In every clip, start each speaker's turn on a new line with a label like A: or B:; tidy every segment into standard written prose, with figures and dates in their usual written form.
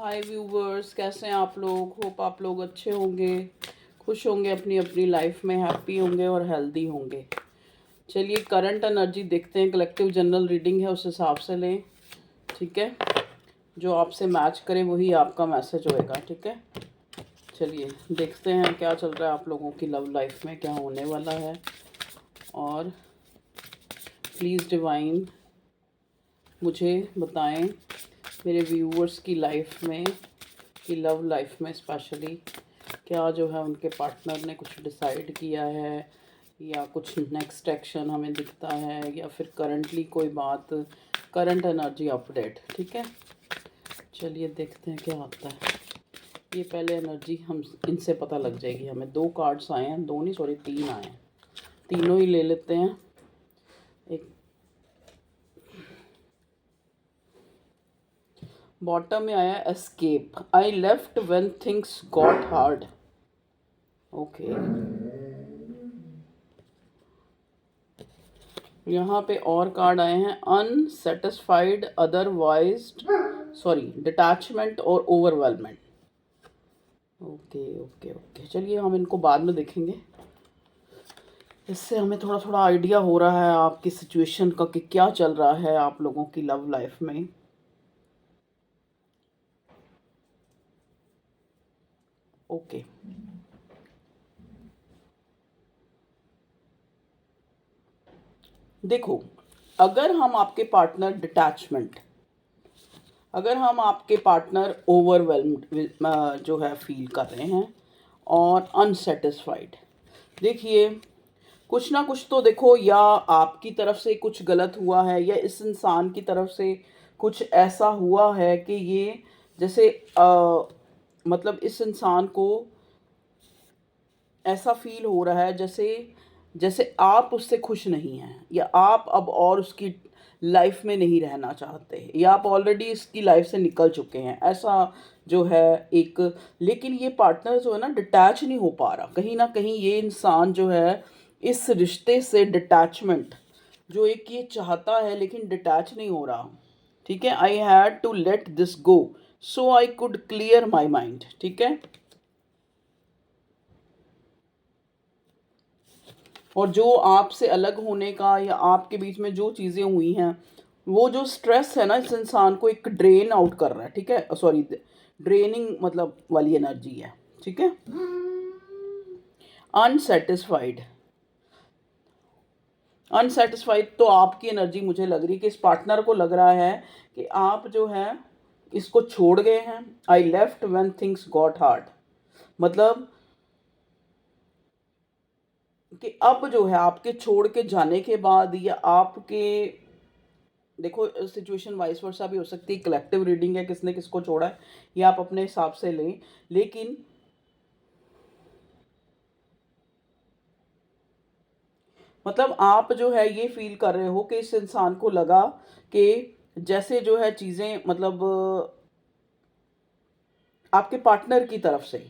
A: हाय viewers, कैसे हैं आप लोग। होप आप लोग अच्छे होंगे, खुश होंगे, अपनी अपनी लाइफ में हैप्पी होंगे और हेल्दी होंगे। चलिए करंट एनर्जी देखते हैं। कलेक्टिव जनरल रीडिंग है, उस हिसाब से लें, ठीक है। जो आपसे मैच करे वही आपका मैसेज होएगा, ठीक है। चलिए देखते हैं क्या चल रहा है आप लोगों की लव लाइफ में, क्या होने वाला है। और प्लीज़ डिवाइन मुझे बताएं मेरे व्यूवर्स की लाइफ में, की लव लाइफ में स्पेशली क्या जो है उनके पार्टनर ने कुछ डिसाइड किया है, या कुछ नेक्स्ट एक्शन हमें दिखता है, या फिर करंटली कोई बात, करंट एनर्जी अपडेट, ठीक है। चलिए देखते हैं क्या आता है। ये पहले एनर्जी हम इनसे पता लग जाएगी हमें। 2 कार्ड्स आए हैं, 2 नहीं सॉरी 3 आए हैं, तीनों ही ले लेते हैं। एक बॉटम में आया escape. I left when things got hard. Okay, यहाँ पे और कार्ड आए हैं अनसेटिस्फाइड, अदरवाइज सॉरी डिटैचमेंट और ओवरवेलमेंट। ओके ओके ओके, चलिए हम इनको बाद में देखेंगे। इससे हमें थोड़ा थोड़ा आइडिया हो रहा है आपकी सिचुएशन का कि क्या चल रहा है आप लोगों की लव लाइफ में। ओके, देखो, अगर हम आपके पार्टनर डिटैचमेंट, अगर हम आपके पार्टनर ओवरवेलम्ड जो है फील कर रहे हैं और अनसेटिस्फाइड, देखिए कुछ ना कुछ तो देखो, या आपकी तरफ से कुछ गलत हुआ है, या इस इंसान की तरफ से कुछ ऐसा हुआ है कि ये जैसे मतलब इस इंसान को ऐसा फील हो रहा है जैसे जैसे आप उससे खुश नहीं हैं, या आप अब और उसकी लाइफ में नहीं रहना चाहते, या आप ऑलरेडी इसकी लाइफ से निकल चुके हैं, ऐसा जो है एक। लेकिन ये पार्टनर जो है ना, डिटैच नहीं हो पा रहा। कहीं ना कहीं ये इंसान जो है इस रिश्ते से डिटैचमेंट जो एक ये चाहता है, लेकिन डिटैच नहीं हो रहा, ठीक है। I had to let this go so I could clear my mind, ठीक है। और जो आपसे अलग होने का या आपके बीच में जो चीज़ें हुई हैं, वो जो स्ट्रेस है ना, इस इंसान को एक ड्रेन आउट कर रहा है, ठीक है। सॉरी, ड्रेनिंग मतलब वाली एनर्जी है, ठीक है। अनसेटिस्फाइड, अनसेटिस्फाइड तो आपकी एनर्जी मुझे लग रही है कि इस पार्टनर को लग रहा है कि आप जो है इसको छोड़ गए हैं। I left when things got hard, मतलब कि अब जो है आपके छोड़ के जाने के बाद, या आपके, देखो सिचुएशन वाइस वर्सा भी हो सकती है, कलेक्टिव रीडिंग है, किसने किसको छोड़ा है ये आप अपने हिसाब से लें। लेकिन मतलब आप जो है ये फील कर रहे हो कि इस इंसान को लगा कि जैसे जो है चीज़ें मतलब आपके पार्टनर की तरफ से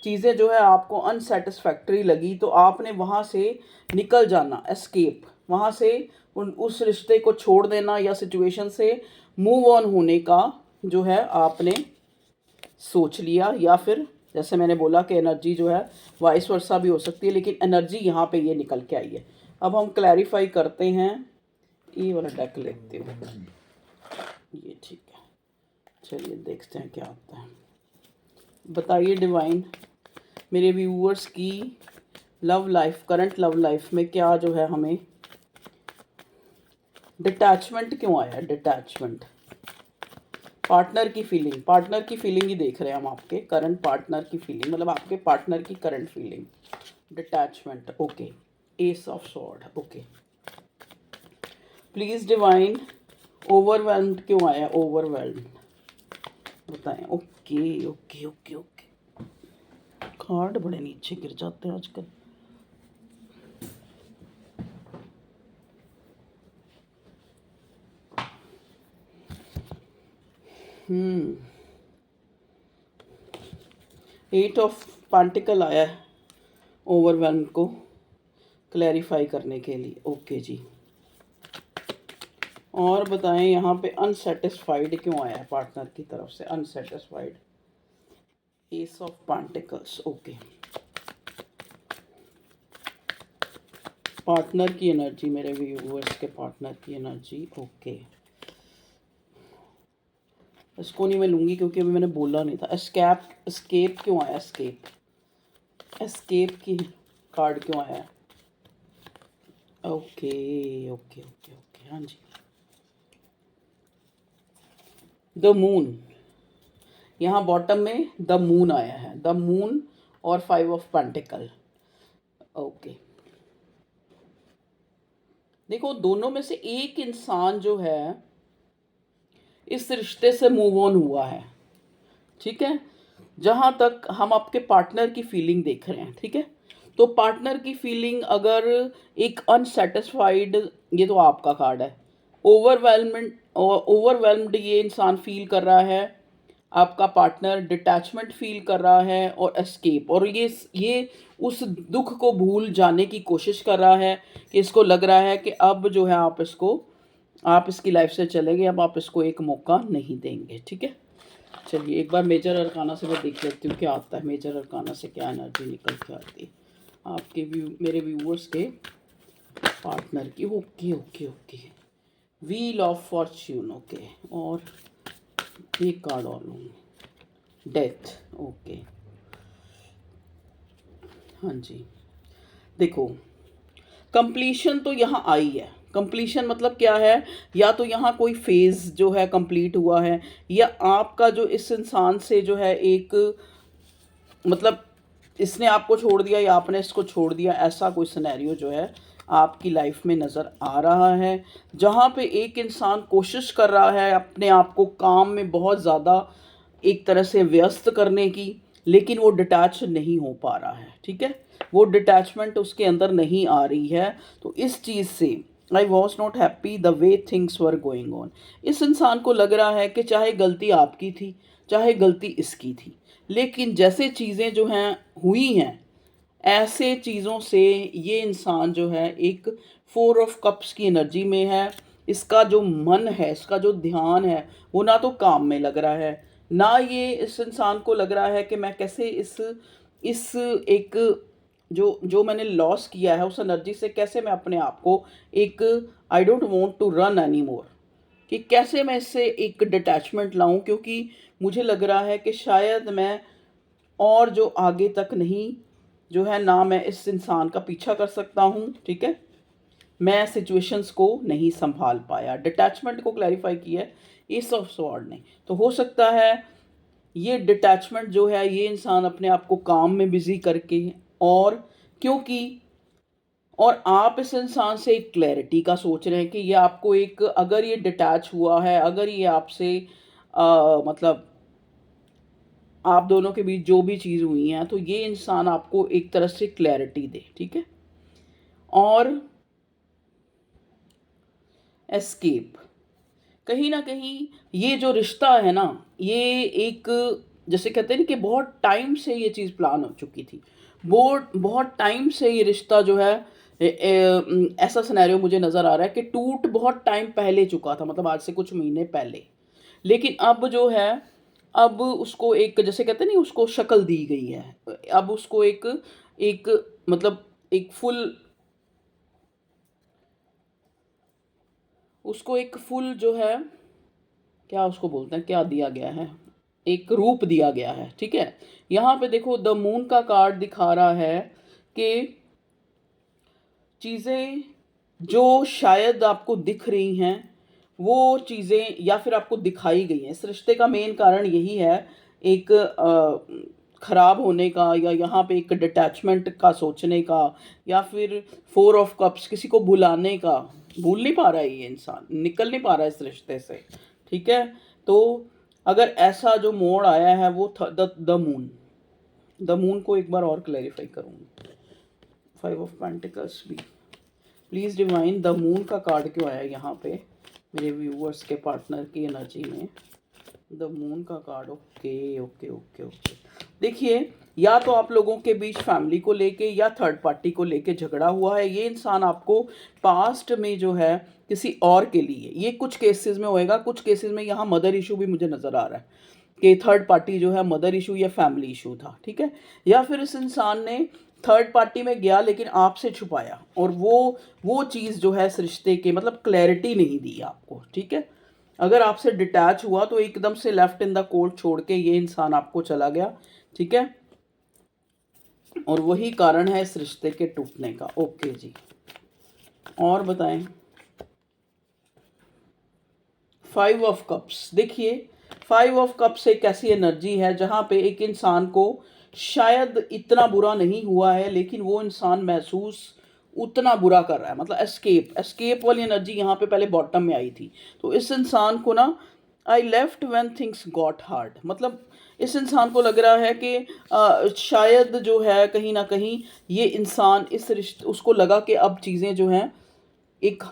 A: चीज़ें जो है आपको अनसेटिस्फैक्ट्री लगी, तो आपने वहाँ से निकल जाना, एस्केप, वहाँ से उस रिश्ते को छोड़ देना, या सिचुएशन से मूव ऑन होने का जो है आपने सोच लिया। या फिर जैसे मैंने बोला कि एनर्जी जो है वाइस वर्सा भी हो सकती है, लेकिन एनर्जी यहाँ पे ये निकल के आई है। अब हम क्लैरिफाई करते हैं, ये वाला डेक लेते हूँ, ये ठीक है। चलिए देखते हैं क्या आता है। बताइए डिवाइन, मेरे व्यूअर्स की love life, current love life में क्या जो है हमें डिटैचमेंट क्यों आया है। डिटैचमेंट, पार्टनर की फीलिंग, पार्टनर की फीलिंग ही देख रहे हैं हम, आपके करंट पार्टनर की फीलिंग, मतलब आपके पार्टनर की current feeling. Detachment, okay. S of sword, okay. Please divine, overwhelmed क्यों आया, ओवरवेल्म्ड बताएं। Okay okay okay okay, card बड़े नीचे गिर जाते हैं आजकल। एट ऑफ पेंटिकल आया है ओवरवेल्म को क्लैरिफाई करने के लिए, ओके जी। और बताएं यहाँ पे अनसेटिस्फाइड क्यों आया है पार्टनर की तरफ से, unsatisfied. S of pentacles, okay. Partner की एनर्जी, मेरे व्यूअर्स के पार्टनर की एनर्जी, ओके। इसको नहीं मैं लूँगी क्योंकि अभी मैंने बोला नहीं था। एस्केप, एस्केप क्यों आया, एस्केप, एस्केप की कार्ड क्यों आया? ओके ओके ओके ओके, हाँ जी। द मून, यहाँ बॉटम में द मून आया है, द मून और 5 ऑफ पेंटिकल, ओके। देखो दोनों में से एक इंसान जो है इस रिश्ते से मूव ऑन हुआ है, ठीक है। जहाँ तक हम आपके पार्टनर की फीलिंग देख रहे हैं, ठीक है। तो पार्टनर की फीलिंग अगर एक अनसेटिस्फाइड, ये तो आपका कार्ड है, ओवरवेलम्ड ये इंसान फील कर रहा है, आपका पार्टनर डिटैचमेंट फील कर रहा है और एस्केप, और ये उस दुख को भूल जाने की कोशिश कर रहा है कि इसको लग रहा है कि अब जो है आप इसकी लाइफ से चलेंगे, अब आप इसको एक मौका नहीं देंगे, ठीक है। चलिए एक बार मेजर अरकाना से मैं देख लेती हूँ क्या आता है, मेजर अरकाना से क्या एनर्जी निकल के आती है आपके मेरे व्यूअर्स के पार्टनर की। Okay okay okay, wheel of Fortune, okay. और एक कार्ड और लूँगी, डेथ, ओके। हाँ जी, देखो कंप्लीशन तो यहाँ आई है। कंप्लीशन मतलब क्या है, या तो यहाँ कोई फेज़ जो है कंप्लीट हुआ है, या आपका जो इस इंसान से जो है एक, मतलब इसने आपको छोड़ दिया या आपने इसको छोड़ दिया, ऐसा कोई सिनेरियो जो है आपकी लाइफ में नज़र आ रहा है, जहाँ पे एक इंसान कोशिश कर रहा है अपने आप को काम में बहुत ज़्यादा एक तरह से व्यस्त करने की, लेकिन वो डिटैच नहीं हो पा रहा है, ठीक है। वो डिटैचमेंट उसके अंदर नहीं आ रही है। तो इस चीज़ से I was not happy the way things were going on. इस इंसान को लग रहा है कि चाहे गलती आपकी थी, चाहे गलती इसकी थी, लेकिन जैसे चीज़ें जो हैं हुई हैं, ऐसे चीज़ों से ये इंसान जो है एक 4 ऑफ कप्स की एनर्जी में है। इसका जो मन है, इसका जो ध्यान है, वो ना तो काम में लग रहा है, ना ये इस इंसान को लग रहा है कि मैं कैसे इस एक जो जो मैंने लॉस किया है उस एनर्जी से कैसे मैं अपने आप को एक, I don't want to run any more, कि कैसे मैं इससे एक डिटैचमेंट लाऊं, क्योंकि मुझे लग रहा है कि शायद मैं और जो आगे तक नहीं जो है ना मैं इस इंसान का पीछा कर सकता हूँ, ठीक है। मैं सिचुएशंस को नहीं संभाल पाया, डिटैचमेंट को क्लैरिफाई किया है एस ऑफ स्वॉर्ड ने। तो हो सकता है ये डिटैचमेंट जो है ये इंसान अपने आप को काम में बिजी करके, और क्योंकि और आप इस इंसान से एक क्लैरिटी का सोच रहे हैं कि ये आपको एक, अगर ये डिटैच हुआ है, अगर ये आपसे मतलब आप दोनों के बीच जो भी चीज़ हुई है, तो ये इंसान आपको एक तरह से क्लैरिटी दे, ठीक है। और एस्केप, कहीं ना कहीं ये जो रिश्ता है ना, ये एक, जैसे कहते हैं ना कि बहुत टाइम से ये चीज़ प्लान हो चुकी थी, बहुत बहुत टाइम से ये रिश्ता जो है ऐसा सिनेरियो मुझे नज़र आ रहा है कि टूट बहुत टाइम पहले चुका था, मतलब आज से कुछ महीने पहले। लेकिन अब जो है, अब उसको एक, जैसे कहते हैं नहीं, उसको शक्ल दी गई है, अब उसको एक एक मतलब एक फुल, उसको एक फुल जो है, क्या उसको बोलते हैं, क्या दिया गया है, एक रूप दिया गया है, ठीक है। यहाँ पे देखो द मून का कार्ड दिखा रहा है कि चीज़ें जो शायद आपको दिख रही हैं, वो चीज़ें या फिर आपको दिखाई गई हैं। इस रिश्ते का मेन कारण यही है, एक ख़राब होने का, या यहाँ पे एक डिटैचमेंट का सोचने का, या फिर 4 ऑफ कप्स, किसी को भुलाने का, भूल नहीं पा रहा है ये इंसान, निकल नहीं पा रहा है इस रिश्ते से, ठीक है। तो अगर ऐसा जो मोड़ आया है वो द मून को एक बार और क्लैरिफाई करूँगी। 5 ऑफ पेंटिकल्स भी, प्लीज़ डिवाइन द मून का कार्ड क्यों आया यहाँ पे मेरे व्यूअर्स के पार्टनर की एनर्जी में, द मून का card, okay okay okay okay. देखिए, या तो आप लोगों के बीच फैमिली को लेके या थर्ड पार्टी को लेके झगड़ा हुआ है। ये इंसान आपको पास्ट में जो है किसी और के लिए, ये कुछ केसेस में होएगा, कुछ केसेस में यहाँ मदर इशू भी मुझे नज़र आ रहा है कि थर्ड पार्टी जो है मदर इशू या फैमिली इशू था, ठीक है। या फिर इस इंसान ने थर्ड पार्टी में गया लेकिन आपसे छुपाया, और वो चीज़ जो है इस रिश्ते के मतलब क्लैरिटी नहीं दी आपको, ठीक है। अगर आपसे डिटैच हुआ तो एकदम से लेफ्ट इन द कोर्ट छोड़ के ये इंसान आपको चला गया, ठीक है। और वही कारण है इस रिश्ते के टूटने का। ओके जी, और बताएं। 5 ऑफ कप्स, देखिए 5 ऑफ कप्स एक ऐसी एनर्जी है जहाँ पे एक इंसान को शायद इतना बुरा नहीं हुआ है, लेकिन वो इंसान महसूस उतना बुरा कर रहा है, मतलब एस्केप वाली एनर्जी यहाँ पे पहले बॉटम में आई थी। तो इस इंसान को ना, I left when things got hard, मतलब इस इंसान को लग रहा है कि शायद जो है कहीं ना कहीं ये इंसान इस रिश्ते, उसको लगा कि अब चीज़ें जो हैं एक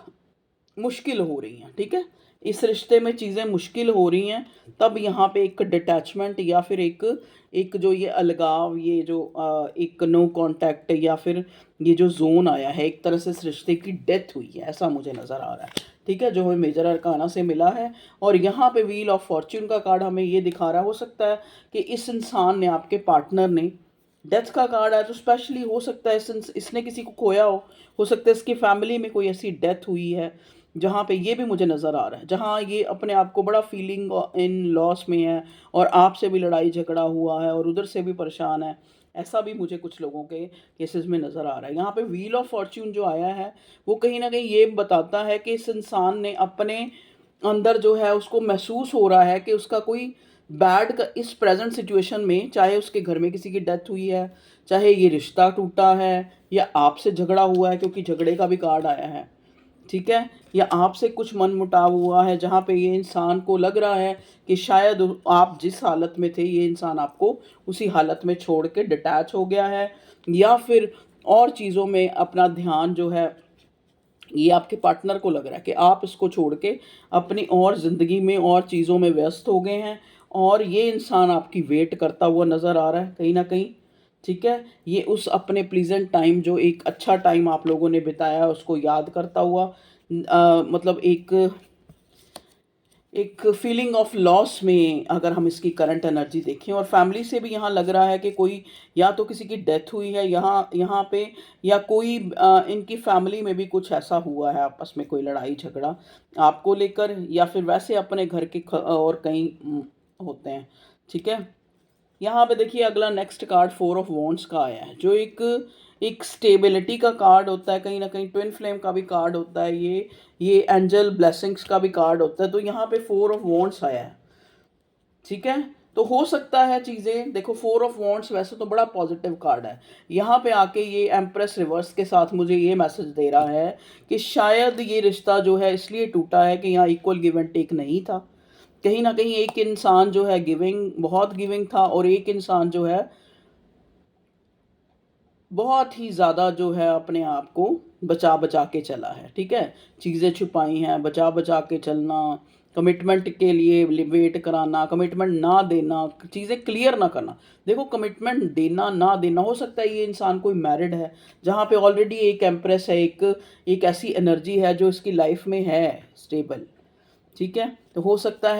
A: मुश्किल हो रही हैं, ठीक है। इस रिश्ते में चीज़ें मुश्किल हो रही हैं, तब यहाँ पे एक डिटैचमेंट या फिर एक एक जो ये अलगाव, ये जो एक नो कांटेक्ट, या फिर ये जो जोन आया है, एक तरह से इस रिश्ते की डेथ हुई है, ऐसा मुझे नज़र आ रहा है, ठीक है, जो हमें मेजर अरकाना से मिला है। और यहाँ पे व्हील ऑफ फॉर्च्यून का कार्ड हमें ये दिखा रहा है, हो सकता है कि इस इंसान ने, आपके पार्टनर ने, डेथ का कार्ड है तो स्पेशली हो सकता है इसने किसी को खोया हो सकता है इसकी फैमिली में कोई ऐसी डेथ हुई है जहाँ पे ये भी मुझे नज़र आ रहा है, जहाँ ये अपने आप को बड़ा फीलिंग इन लॉस में है, और आपसे भी लड़ाई झगड़ा हुआ है और उधर से भी परेशान है। ऐसा भी मुझे कुछ लोगों के केसेस में नज़र आ रहा है। यहाँ पे व्हील ऑफ फॉर्च्यून जो आया है वो कहीं ना कहीं ये बताता है कि इस इंसान ने अपने अंदर जो है उसको महसूस हो रहा है कि उसका कोई बैड का इस प्रेजेंट सिचुएशन में, चाहे उसके घर में किसी की डेथ हुई है, चाहे ये रिश्ता टूटा है, या आपसे झगड़ा हुआ है क्योंकि झगड़े का भी कार्ड आया है, ठीक है, या आपसे कुछ मनमुटाव हुआ है जहाँ पे ये इंसान को लग रहा है कि शायद आप जिस हालत में थे ये इंसान आपको उसी हालत में छोड़ के डिटैच हो गया है, या फिर और चीज़ों में अपना ध्यान जो है, ये आपके पार्टनर को लग रहा है कि आप इसको छोड़ के अपनी और ज़िंदगी में और चीज़ों में व्यस्त हो गए हैं, और ये इंसान आपकी वेट करता हुआ नज़र आ रहा है कहीं ना कहीं, ठीक है। ये उस अपने प्लीजेंट टाइम, जो एक अच्छा टाइम आप लोगों ने बिताया है, उसको याद करता हुआ मतलब एक एक फीलिंग ऑफ लॉस में, अगर हम इसकी करंट एनर्जी देखें। और फैमिली से भी यहाँ लग रहा है कि कोई, या तो किसी की डेथ हुई है यहाँ यहाँ पे, या कोई इनकी फैमिली में भी कुछ ऐसा हुआ है, आपस में कोई लड़ाई झगड़ा आपको लेकर, या फिर वैसे अपने घर के और कहीं होते हैं, ठीक है। यहाँ पे देखिए अगला नेक्स्ट कार्ड 4 ऑफ वॉन्ड्स का आया है, जो एक एक स्टेबिलिटी का कार्ड होता है, कहीं ना कहीं ट्विन फ्लेम का भी कार्ड होता है, ये एंजल ब्लेसिंग्स का भी कार्ड होता है। तो यहाँ पे 4 ऑफ वॉन्ड्स आया है, ठीक है। तो हो सकता है चीज़ें देखो, 4 ऑफ वॉन्ड्स वैसे तो बड़ा पॉजिटिव कार्ड है, यहाँ पे आके ये एम्प्रेस रिवर्स के साथ मुझे ये मैसेज दे रहा है कि शायद ये रिश्ता जो है इसलिए टूटा है कि यहाँ इक्वल गिव एंड टेक नहीं था। कहीं ना कहीं एक इंसान जो है बहुत गिविंग था, और एक इंसान जो है बहुत ही ज़्यादा जो है अपने आप को बचा बचा के चला है, ठीक है। चीज़ें छुपाई हैं, बचा बचा के चलना, कमिटमेंट के लिए वेट कराना, कमिटमेंट ना देना, चीज़ें क्लियर ना करना। देखो, कमिटमेंट देना ना देना, हो सकता है ये इंसान कोई मैरिड है जहाँ पे ऑलरेडी एक एम्प्रेस है, एक ऐसी एनर्जी है जो इसकी लाइफ में है स्टेबल, ठीक है। तो हो सकता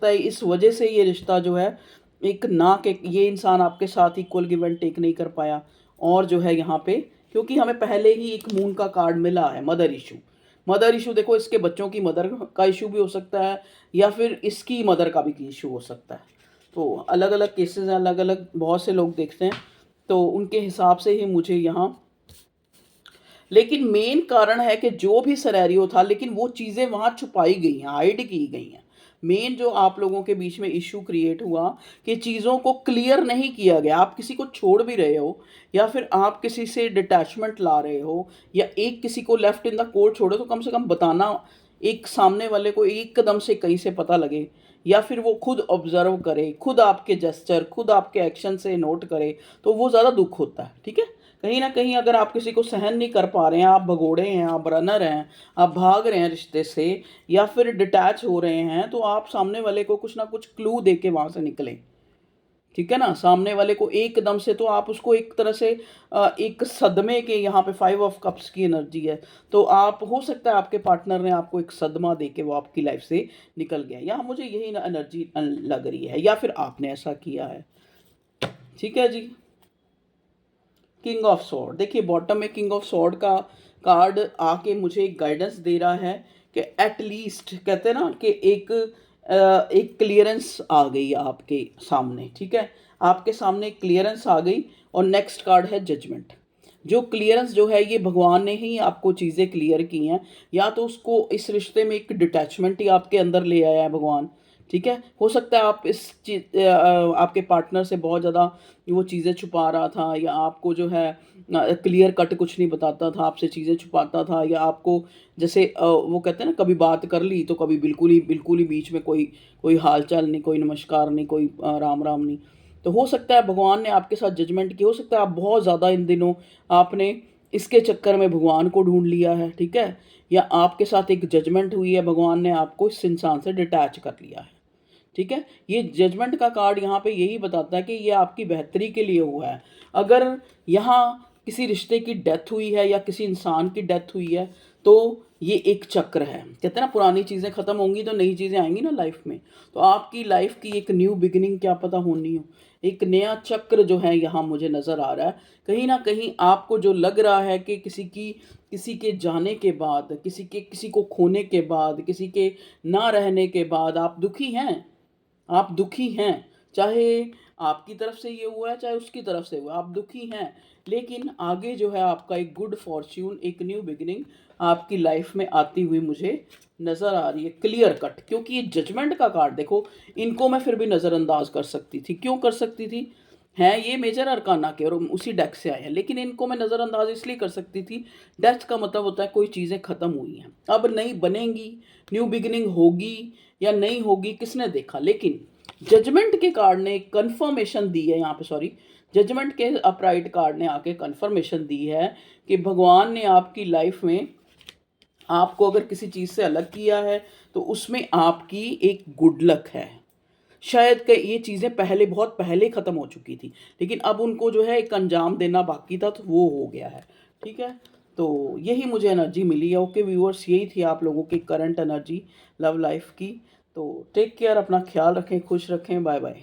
A: है इस वजह से ये रिश्ता जो है एक ना के, ये इंसान आपके साथ इक्वल गिव एंड टेक नहीं कर पाया। और जो है यहाँ पे, क्योंकि हमें पहले ही एक मून का कार्ड मिला है, मदर इशू देखो, इसके बच्चों की मदर का इशू भी हो सकता है, या फिर इसकी मदर का भी इशू हो सकता है। तो अलग अलग केसेस हैं, अलग अलग बहुत से लोग देखते हैं, तो उनके हिसाब से ही मुझे यहाँ, लेकिन मेन कारण है कि जो भी सिनेरियो था, लेकिन वो चीज़ें वहाँ छुपाई गई हैं, हाइड की गई हैं। मेन जो आप लोगों के बीच में इशू क्रिएट हुआ कि चीज़ों को क्लियर नहीं किया गया, आप किसी को छोड़ भी रहे हो, या फिर आप किसी से डिटैचमेंट ला रहे हो, या एक किसी को लेफ्ट इन द कोर्ट छोड़ो, तो कम से कम बताना, एक सामने वाले को एकदम से कहीं से पता लगे, या फिर वो खुद ऑब्जर्व करे, खुद आपके जेस्चर, खुद आपके एक्शन से नोट करे, तो वो ज़्यादा दुख होता है, ठीक है। कहीं ना कहीं अगर आप किसी को सहन नहीं कर पा रहे हैं, आप भगोड़े हैं, आप रनर हैं, आप भाग रहे हैं रिश्ते से, या फिर डिटैच हो रहे हैं, तो आप सामने वाले को कुछ ना कुछ क्लू दे के वहाँ से निकलें, ठीक है ना। सामने वाले को एकदम से तो आप उसको एक तरह से एक सदमे के, यहाँ पे 5 ऑफ कप्स की एनर्जी है, तो आप हो सकता है आपके पार्टनर ने आपको एक सदमा दे के वो आपकी लाइफ से निकल गया, या मुझे यही एनर्जी लग रही है, या फिर आपने ऐसा किया है। ठीक है जी। किंग ऑफ सॉर्ड, देखिए बॉटम में किंग ऑफ सॉर्ड का कार्ड आके मुझे एक गाइडेंस दे रहा है कि एटलीस्ट कहते हैं ना कि एक क्लियरेंस आ गई आपके सामने। ठीक है, आपके सामने क्लियरेंस आ गई। और नेक्स्ट कार्ड है जजमेंट। जो क्लियरेंस जो है ये भगवान ने ही आपको चीज़ें क्लियर की हैं, या तो उसको इस रिश्ते में एक डिटैचमेंट ही आपके अंदर ले आया है भगवान। ठीक है, हो सकता है आप आपके पार्टनर से बहुत ज़्यादा वो चीज़ें छुपा रहा था, या आपको जो है क्लियर कट कुछ नहीं बताता था, आपसे चीज़ें छुपाता था, या आपको जैसे वो कहते हैं ना, कभी बात कर ली तो कभी बिल्कुल ही बीच में कोई कोई हालचाल नहीं, कोई नमस्कार नहीं, कोई राम राम नहीं। तो हो सकता है भगवान ने आपके साथ जजमेंट की, हो सकता है आप बहुत ज़्यादा इन दिनों आपने इसके चक्कर में भगवान को ढूंढ लिया है। ठीक है, या आपके साथ एक जजमेंट हुई है, भगवान ने आपको इस इंसान से डिटैच कर लिया है। ठीक है, ये जजमेंट का कार्ड यहाँ पे यही बताता है कि ये आपकी बेहतरी के लिए हुआ है। अगर यहाँ किसी रिश्ते की डेथ हुई है या किसी इंसान की डेथ हुई है, तो ये एक चक्र है। कहते हैं ना, पुरानी चीज़ें ख़त्म होंगी तो नई चीज़ें आएंगी ना लाइफ में। तो आपकी लाइफ की एक न्यू बिगिनिंग क्या पता होनी हो, एक नया चक्र जो है यहाँ मुझे नज़र आ रहा है। कहीं ना कहीं आपको जो लग रहा है कि किसी के जाने के बाद, किसी को खोने के बाद, किसी के ना रहने के बाद आप दुखी हैं। आप दुखी हैं, चाहे आपकी तरफ से ये हुआ है चाहे उसकी तरफ से हुआ, आप दुखी हैं। लेकिन आगे जो है आपका एक गुड फॉर्च्यून, एक न्यू बिगिनिंग आपकी लाइफ में आती हुई मुझे नज़र आ रही है, क्लियर कट। क्योंकि ये जजमेंट का कार्ड देखो, इनको मैं फिर भी नज़रअंदाज कर सकती थी। क्यों कर सकती थी? हैं ये मेजर अरकाना के और उसी डेक से आए हैं, लेकिन इनको मैं नज़रअंदाज इसलिए कर सकती थी, डेथ का मतलब होता है कोई चीज़ें ख़त्म हुई हैं, अब नई बनेंगी, न्यू बिगिनिंग होगी या नहीं होगी, किसने देखा। लेकिन जजमेंट के कार्ड ने कंफर्मेशन दी है यहाँ पे, सॉरी, जजमेंट के अपराइट कार्ड ने आके कंफर्मेशन दी है कि भगवान ने आपकी लाइफ में आपको अगर किसी चीज़ से अलग किया है तो उसमें आपकी एक गुड लक है। शायद कि ये चीज़ें पहले, बहुत पहले ख़त्म हो चुकी थी, लेकिन अब उनको जो है एक अंजाम देना बाकी था, तो वो हो गया है। ठीक है, तो यही मुझे एनर्जी मिली है। ओके व्यूअर्स, यही थी आप लोगों की करंट एनर्जी लव लाइफ की। तो टेक केयर, अपना ख्याल रखें, खुश रखें, बाय बाय।